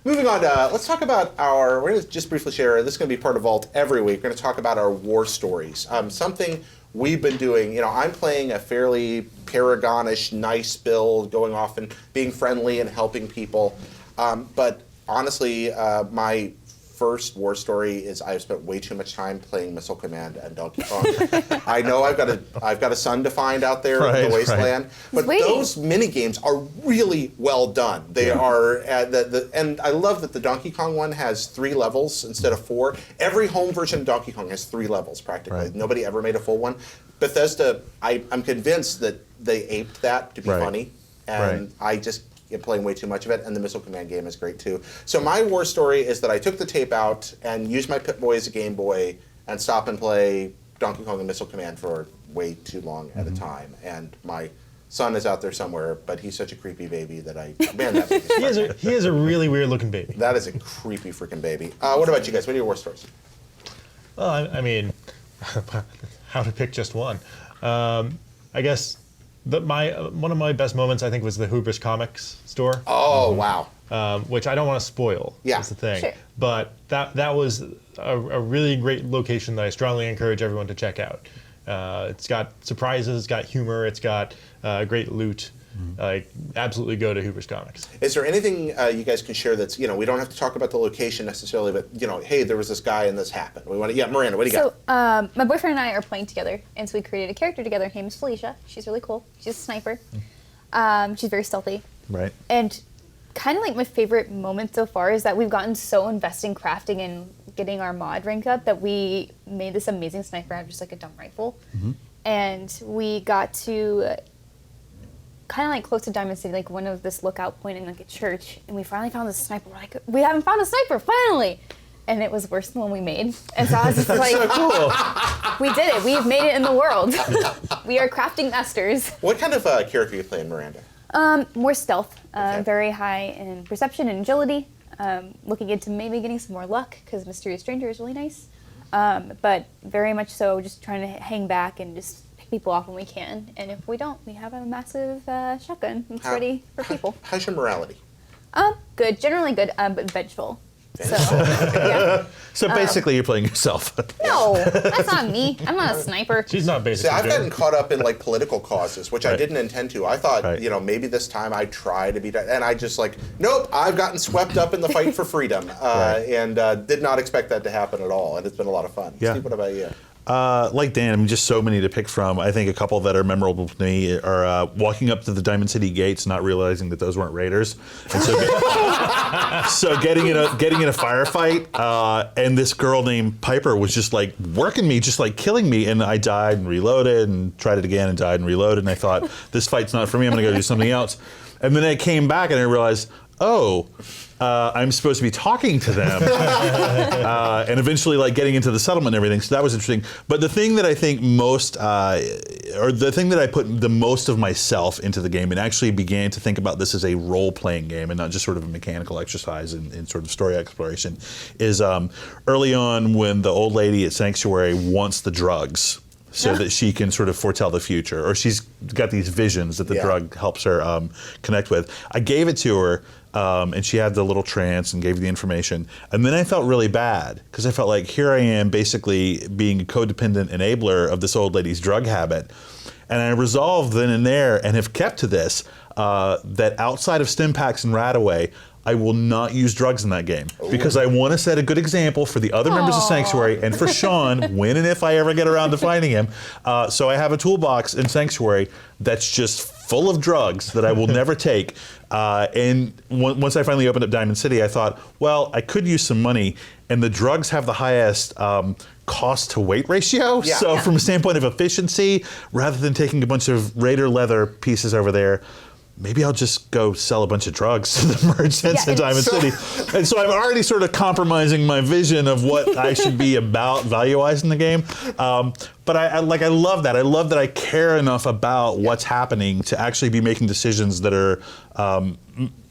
Moving on, let's talk about we're going to just briefly share, this is going to be part of Vault every week, we're going to talk about our war stories. Something we've been doing, I'm playing a fairly Paragonish, nice build, going off and being friendly and helping people. But honestly, my first war story is I've spent way too much time playing Missile Command and Donkey Kong. I know I've got a son to find out there in the wasteland, but those mini games are really well done. They are, and I love that the Donkey Kong one has 3 levels instead of 4. Every home version of Donkey Kong has 3 levels practically. Nobody ever made a full one. Bethesda, I'm convinced that they aped that to be funny, and I just playing way too much of it, and the Missile Command game is great too. So my war story is that I took the tape out and used my Pip-Boy as a Game Boy and stop and play Donkey Kong and Missile Command for way too long at a time. And my son is out there somewhere, but he's such a creepy baby that he is a really weird looking baby. That is a creepy freaking baby. What about you guys? What are your war stories? Well, I mean, how to pick just one. I guess one of my best moments, I think, was the Hubris Comics store. Oh, wow. Which I don't want to spoil. Yeah. That's the thing. Sure. But that was a really great location that I strongly encourage everyone to check out. It's got surprises, it's got humor, it's got great loot. Absolutely go to Hubris Comics. Is there anything you guys can share that's, we don't have to talk about the location necessarily, but, hey, there was this guy and this happened. Miranda, what do you got? So, my boyfriend and I are playing together, and so we created a character together. Her name is Felicia. She's really cool. She's a sniper. She's very stealthy. Right. And kind of like my favorite moment so far is that we've gotten so invested in crafting and getting our mod rank up that we made this amazing sniper out of just like a dumb rifle. And we got to kind of like close to Diamond City, like one of this lookout point in like a church, and we finally found this sniper. We're like, we haven't found a sniper, finally! And it was worse than one we made. And so I was just like, so cool. We did it. We've made it in the world. We are crafting masters. What kind of character are you playing, Miranda? More stealth, very high in perception and agility. Looking into maybe getting some more luck, because Mysterious Stranger is really nice. But very much so just trying to hang back and just pick people off when we can. And if we don't, we have a massive shotgun that's ready for people. How's your morality? Good. Generally good, but vengeful. So, yeah. So basically, you're playing yourself. No, that's not me. I'm not a sniper. She's not basically. See, I've gotten caught up in like political causes, which I didn't intend to. I thought, maybe this time I'd try to be, and I just nope, I've gotten swept up in the fight for freedom, and did not expect that to happen at all. And it's been a lot of fun. Yeah. Steve, what about you? Like Dan, just so many to pick from. I think a couple that are memorable to me are walking up to the Diamond City gates, not realizing that those weren't raiders, and so getting in a firefight, and this girl named Piper was just like working me, just like killing me, and I died and reloaded and tried it again and died and reloaded, and I thought, this fight's not for me. I'm gonna go do something else, and then I came back and I realized, I'm supposed to be talking to them, and eventually getting into the settlement and everything. So that was interesting. But the thing that I think most, or the thing that I put the most of myself into the game and actually began to think about this as a role-playing game and not just sort of a mechanical exercise in sort of story exploration, is early on when the old lady at Sanctuary wants the drugs so that she can sort of foretell the future, or she's got these visions that the drug helps her connect with. I gave it to her, and she had the little trance and gave the information. And then I felt really bad, because I felt like here I am basically being a codependent enabler of this old lady's drug habit. And I resolved then and there, and have kept to this, that outside of Stimpaks and Radaway, I will not use drugs in that game, because I want to set a good example for the other members of Sanctuary and for Sean when and if I ever get around to finding him. So I have a toolbox in Sanctuary that's just full of drugs that I will never take. And once I finally opened up Diamond City, I thought, well, I could use some money, and the drugs have the highest cost to weight ratio. So from a standpoint of efficiency, rather than taking a bunch of Raider leather pieces over there, maybe I'll just go sell a bunch of drugs to the merchants in Diamond City. And so I'm already sort of compromising my vision of what I should be about value-wise in the game. But I love that. I love that I care enough about what's happening to actually be making decisions that are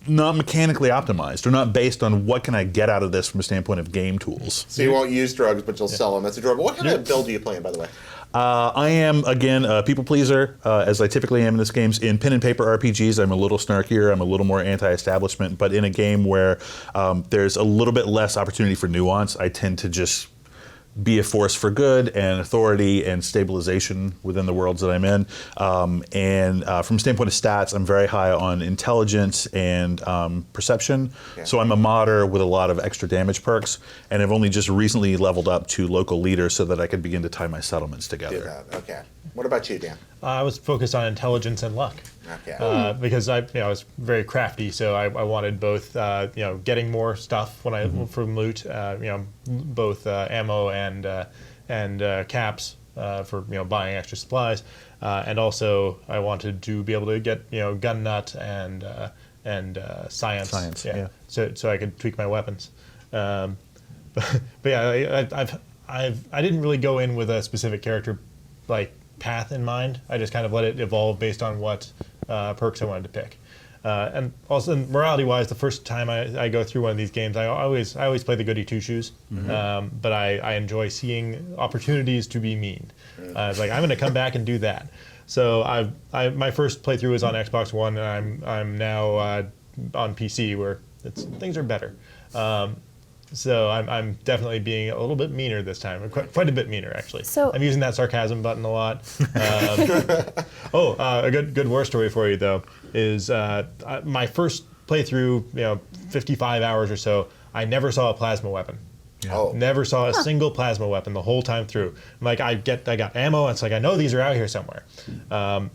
not mechanically optimized or not based on what can I get out of this from a standpoint of game tools. So you won't use drugs, but you'll sell them. That's adorable. What kind of build are you playing, by the way? I am, again, a people pleaser, as I typically am in this games. In pen and paper RPGs, I'm a little snarkier, I'm a little more anti-establishment, but in a game where there's a little bit less opportunity for nuance, I tend to just be a force for good and authority and stabilization within the worlds that I'm in. From a standpoint of stats, I'm very high on intelligence and perception. Yeah. So I'm a modder with a lot of extra damage perks, and I've only just recently leveled up to local leader so that I could begin to tie my settlements Do together. that. Okay. What about you, Dan? I was focused on intelligence and luck. Okay. Because I was very crafty, so I wanted both, getting more stuff when I from loot, both ammo and caps for buying extra supplies, and also I wanted to be able to get gun nut and science. Science, yeah. So I could tweak my weapons. But yeah, I didn't really go in with a specific character like path in mind. I just kind of let it evolve based on what perks I wanted to pick. And also, morality-wise, the first time I go through one of these games, I always play the goody two-shoes. But I enjoy seeing opportunities to be mean. It's like I'm going to come back and do that. So my first playthrough was on Xbox One, and I'm now on PC where things are better. So I'm definitely being a little bit meaner this time, quite a bit meaner actually. So I'm using that sarcasm button a lot. A good war story for you though is my first playthrough, 55 hours or so. I never saw a plasma weapon. Oh. Never saw a single plasma weapon the whole time through. Like I got ammo. It's like I know these are out here somewhere.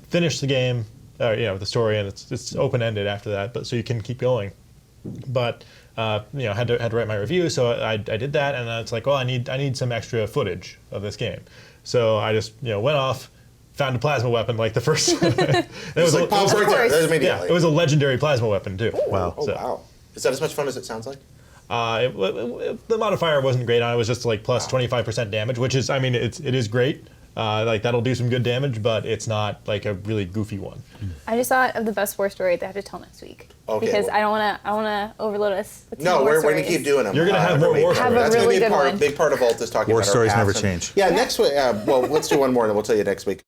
Finish the game, the story, and it's open ended after that. But so you can keep going. But had to write my review, so I did that, and it's like, well, I need some extra footage of this game. So I just went off, found a plasma weapon like the first. It was like pops right there. There's immediately. It was a legendary plasma weapon too. Wow. Oh, wow. Is that as much fun as it sounds like? The modifier wasn't great on it. It was just like plus 25% damage, which is, it is great. That'll do some good damage, but it's not like a really goofy one. I just thought of the best war story that I have to tell next week. Okay, Because well- I don't wanna overload us. With No, some we're war going to stories. keep doing them. You're gonna have more every war week. stories. Have a That's really going to good be one. big part of Vault is talking War about our stories never paths and- change. Yeah, next week. Well, let's do one more, and we'll tell you next week.